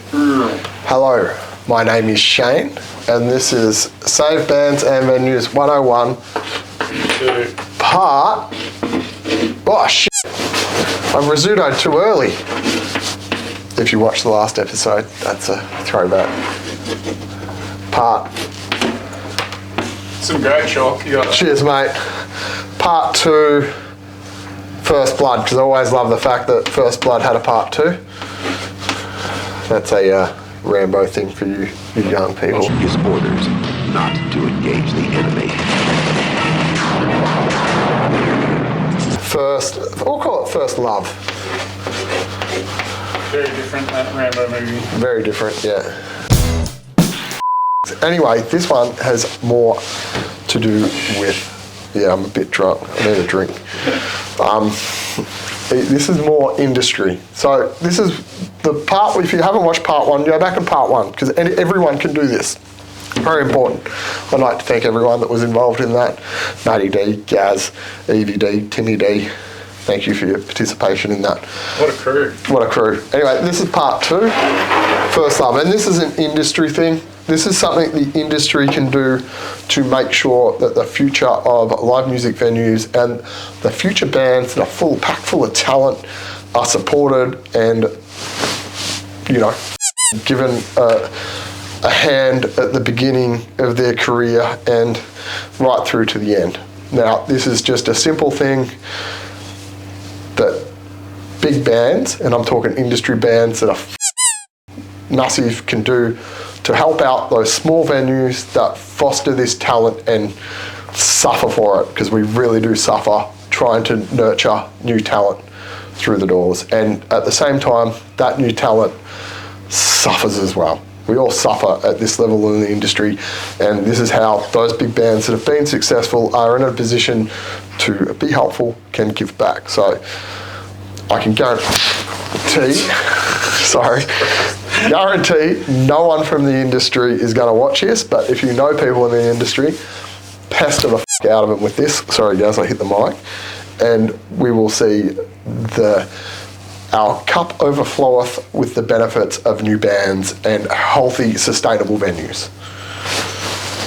Hello, my name is Shane, and this is Save Bands and Venues 101, part... Oh shit, I risottoed too early. If you watched the last episode, that's a throwback. Part... Some great chalk. You got Cheers, mate. Part 2, First Blood, because I always love the fact that First Blood had a part 2. That's a Rambo thing for you young people. His orders not to engage the enemy. We'll call it First Love. Very different, that Rambo movie. Very different, yeah. Anyway, this one has more to do with, yeah, I'm a bit drunk, I need a drink. This is more industry. So this is the part, if you haven't watched part 1, go back in part 1, because everyone can do this. Very important. I'd like to thank everyone that was involved in that. Matty D, Gaz, Evie D, Timmy D. Thank you for your participation in that. What a crew. What a crew. Anyway, this is part 2, First Love. And this is an industry thing. This is something the industry can do to make sure that the future of live music venues and the future bands that are packed full of talent are supported and, you know, given a hand at the beginning of their career and right through to the end. Now, this is just a simple thing that big bands, and I'm talking industry bands that are massive, can do to help out those small venues that foster this talent and suffer for it, because we really do suffer trying to nurture new talent through the doors. And at the same time, that new talent suffers as well. We all suffer at this level in the industry, and this is how those big bands that have been successful are in a position to be helpful, can give back. So I can guarantee no one from the industry is going to watch this, but if you know people in the industry, pester the f*** out of them with this. Sorry guys, I hit the mic. And we will see our cup overfloweth with the benefits of new bands and healthy, sustainable venues.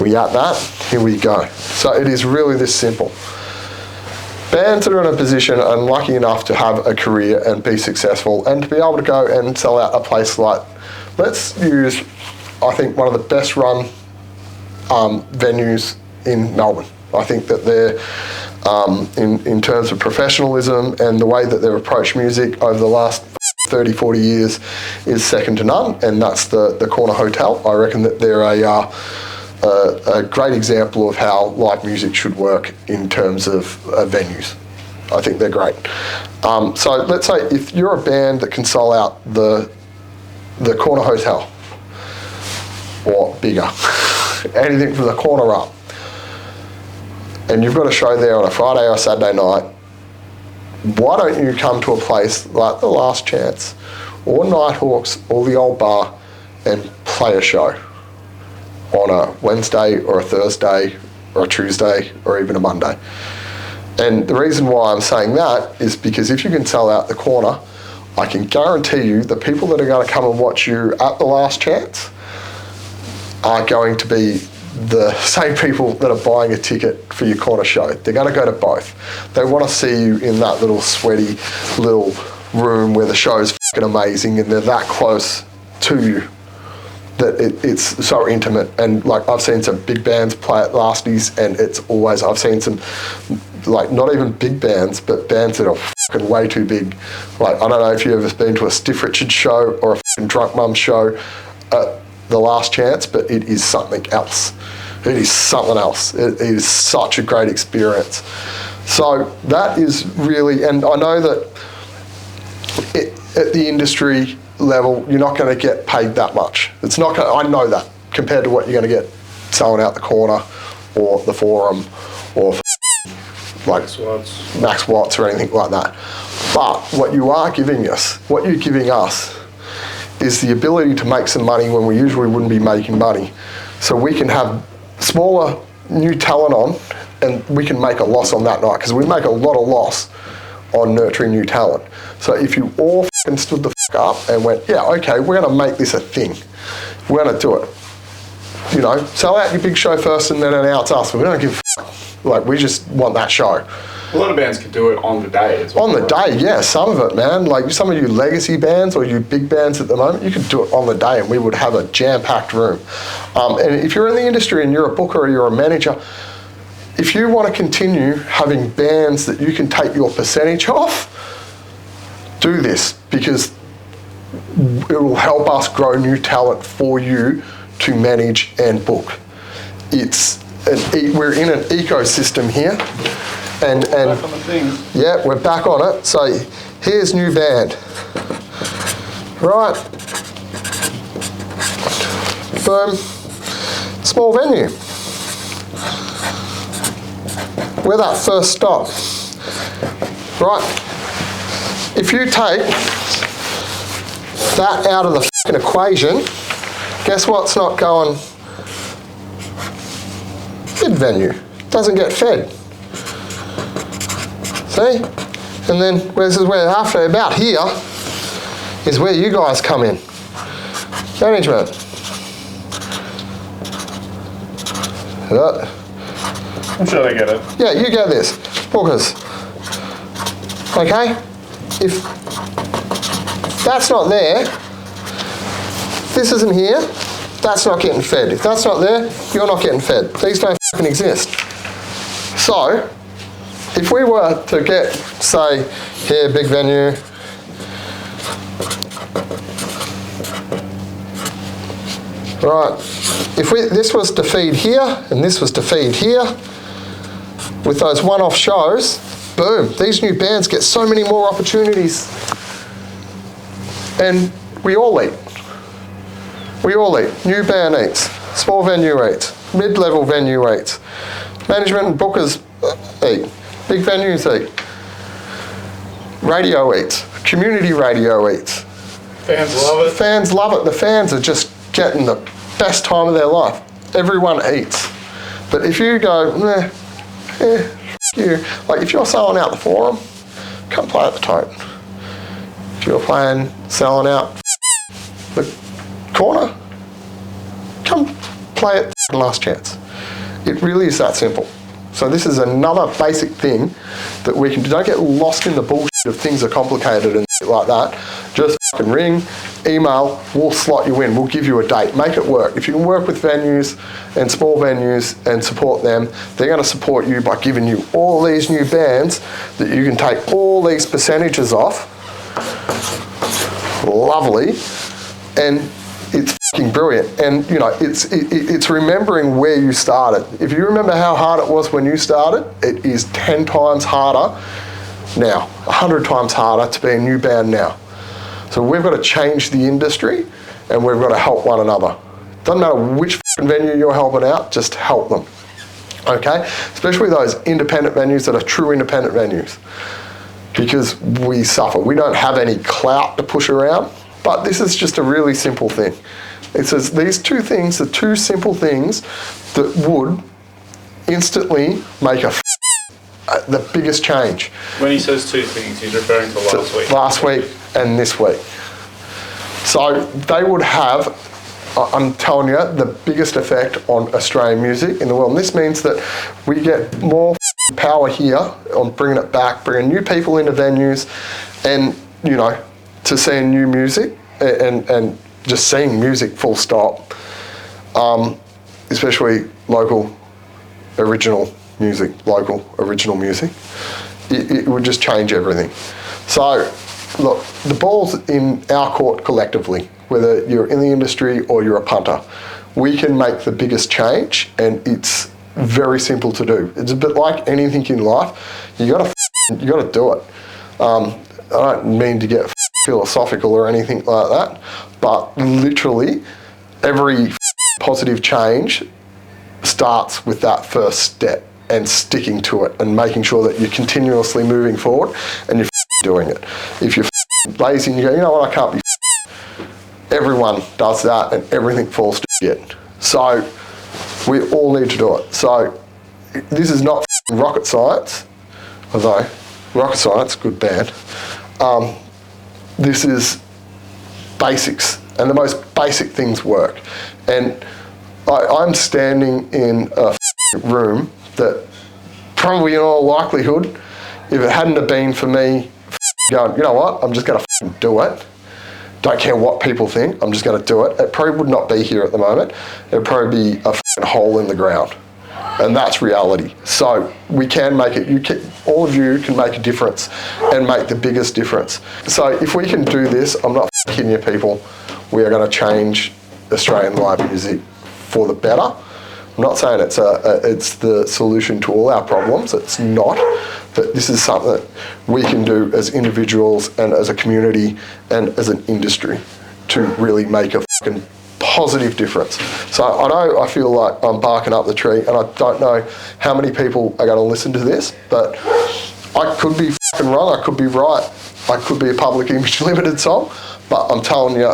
We at that? Here we go. So it is really this simple. Bands that are in a position and lucky enough to have a career and be successful and to be able to go and sell out a place like, let's use, I think, one of the best run venues in Melbourne. I think that they're, in terms of professionalism and the way that they've approached music over the last 30, 40 years is second to none, and that's the Corner Hotel. I reckon that they're a great example of how live music should work in terms of venues. I think they're great. So let's say if you're a band that can sell out the Corner Hotel, or bigger, anything from the corner up, and you've got a show there on a Friday or Saturday night, why don't you come to a place like the Last Chance or Nighthawks or the Old Bar and play a show on a Wednesday or a Thursday or a Tuesday or even a Monday? And the reason why I'm saying that is because if you can sell out the corner, I can guarantee you the people that are going to come and watch you at the Last Chance are going to be the same people that are buying a ticket for your corner show. They're going to go to both. They want to see you in that little sweaty little room where the show's fucking amazing and they're that close to you that it's so intimate. And like, I've seen some big bands play at Lasties, and it's always, I've seen some, like, not even big bands, but bands that are fucking way too big. Like, I don't know if you've ever been to a Stiff Richard show or a fucking Drunk Mum show at the Last Chance, but it is something else. It is something else. It is such a great experience. So that is really, and I know that at the industry level, you're not going to get paid that much. It's not going to, I know that, compared to what you're going to get selling out the corner or the Forum or like Max Watts or anything like that. But what you're giving us is the ability to make some money when we usually wouldn't be making money. So we can have smaller new talent on, and we can make a loss on that night, because we make a lot of loss on nurturing new talent. So if you all stood the up and went, yeah, okay, we're going to make this a thing. We're going to do it. You know, sell out your big show first and then announce us. We don't give a f***. Like, we just want that show. A lot of bands could do it on the day as well. On the day, yeah, some of it, man. Like some of you legacy bands or you big bands at the moment, you could do it on the day and we would have a jam-packed room. And if you're in the industry and you're a booker or you're a manager, if you want to continue having bands that you can take your percentage off, do this, because it will help us grow new talent for you to manage and book. We're in an ecosystem here. And Back on the thing. yeah, we're back on it. So here's new band. Right. Boom. Small venue. We're that first stop. Right. If you take that out of the fucking equation, guess what's not going? Bid venue. Doesn't get fed. See? And then this is where after about here is where you guys come in. Management. I'm sure they get it. Yeah, you get this. Bookers. Okay? If that's not there, this isn't here, that's not getting fed. If that's not there, you're not getting fed. These don't fucking exist. So, if we were to get, say, here, big venue, right, if this was to feed here, and this was to feed here, with those one-off shows, boom, these new bands get so many more opportunities. And we all eat. We all eat. New band eats, small venue eats, mid-level venue eats, management and bookers eat. Big venues eat. Radio eats. Community radio eats. Fans love it. Fans love it. The fans are just getting the best time of their life. Everyone eats. But if you go, you, like if you're selling out the Forum, come play at the Tote. If you're selling out the Corner, come play at the Last Chance. It really is that simple. So this is another basic thing that we can do. Don't get lost in the bullshit of things are complicated and shit like that. Just fucking ring, email, we'll slot you in, we'll give you a date, make it work. If you can work with venues and small venues and support them, they're going to support you by giving you all these new bands that you can take all these percentages off. Lovely. And it's fucking brilliant. And you know, it's remembering where you started. If you remember how hard it was when you started, it is 10 times harder now, 100 times harder to be a new band now. So we've got to change the industry and we've got to help one another. Doesn't matter which fucking venue you're helping out, just help them. Okay? Especially those independent venues that are true independent venues. Because we suffer. We don't have any clout to push around. But this is just a really simple thing. It says these two things, the two simple things that would instantly make the biggest change. When he says two things, he's referring to last week. Last week and this week. So they would have, I'm telling you, the biggest effect on Australian music in the world. And this means that we get more power here on bringing it back, bringing new people into venues and, you know, to seeing new music and just seeing music full stop, especially local original music, it would just change everything. So look, the ball's in our court collectively, whether you're in the industry or you're a punter. We can make the biggest change and it's very simple to do. It's a bit like anything in life, you gotta do it. I don't mean to get philosophical or anything like that, but literally every positive change starts with that first step and sticking to it and making sure that you're continuously moving forward and you're doing it. If you're lazy and you go, you know what, I can't be, everyone does that and everything falls to shit. So we all need to do it. So this is not rocket science, although rocket science, good band. This is basics, and the most basic things work. And I'm standing in a room that probably in all likelihood, if it hadn't have been for me going, you know what, I'm just going to do it. Don't care what people think, I'm just going to do it. It probably would not be here at the moment. It'd probably be a hole in the ground. And that's reality. So we can make it, all of you can make a difference and make the biggest difference. So if we can do this, I'm not kidding you people, we are going to change Australian live music for the better. I'm not saying it's the solution to all our problems, it's not, but this is something that we can do as individuals and as a community and as an industry to really make a fucking positive difference. So I know I feel like I'm barking up the tree, and I don't know how many people are going to listen to this, but I could be fucking wrong, I could be right, I could be a Public Image Limited song, but I'm telling you,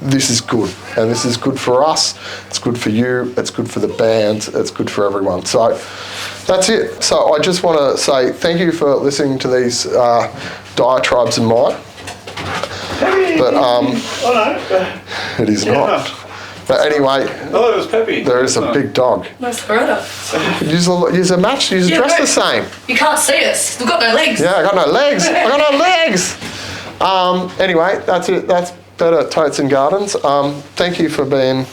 this is good, and this is good for us, it's good for you, it's good for the bands, it's good for everyone. So that's it. So I just want to say thank you for listening to these diatribes of mine. But it is not. But anyway, oh, it was Peppy. There is a big dog. Nice Beretta. Use a match. Use a dress the same. You can't see us. We've got no legs. Yeah, I got no legs. I got no legs. Anyway, that's it. That's better Totes and Gardens. Thank you for being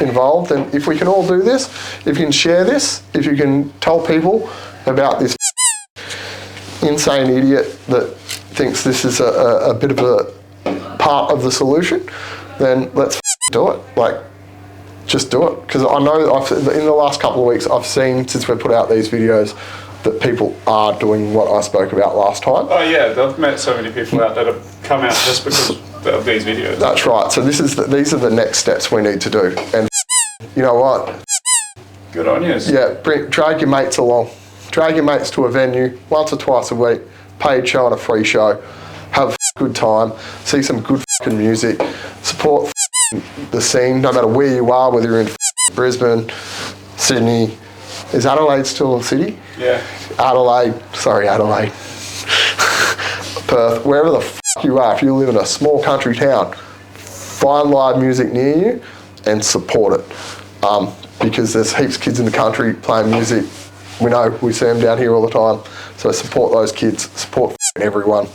involved, and if we can all do this, if you can share this, if you can tell people about this insane idiot that thinks this is a bit of a part of the solution, then let's do it. Like, just do it. Because I know in the last couple of weeks, I've seen, since we put out these videos, that people are doing what I spoke about last time. Oh yeah, I've met so many people out that have come out just because of these videos. That's right. So these are the next steps we need to do. And you know what? Good on you. Yeah, drag your mates along. Drag your mates to a venue once or twice a week, paid show and a free show. Have a good time, see some good fucking music, support the scene, no matter where you are, whether you're in Brisbane, Sydney. Is Adelaide still a city? Yeah. Adelaide. Perth, wherever the fuck you are, if you live in a small country town, find live music near you and support it. Because there's heaps of kids in the country playing music. We know, we see them down here all the time. So support those kids, support everyone.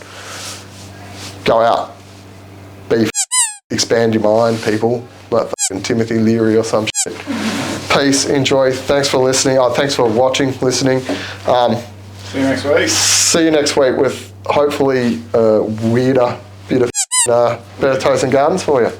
Go out, expand your mind, people. Like Timothy Leary or some shit. Peace, enjoy. Thanks for listening. Thanks for watching, listening. See you next week. See you next week with hopefully a weirder bit of better Totes and Gardens for you.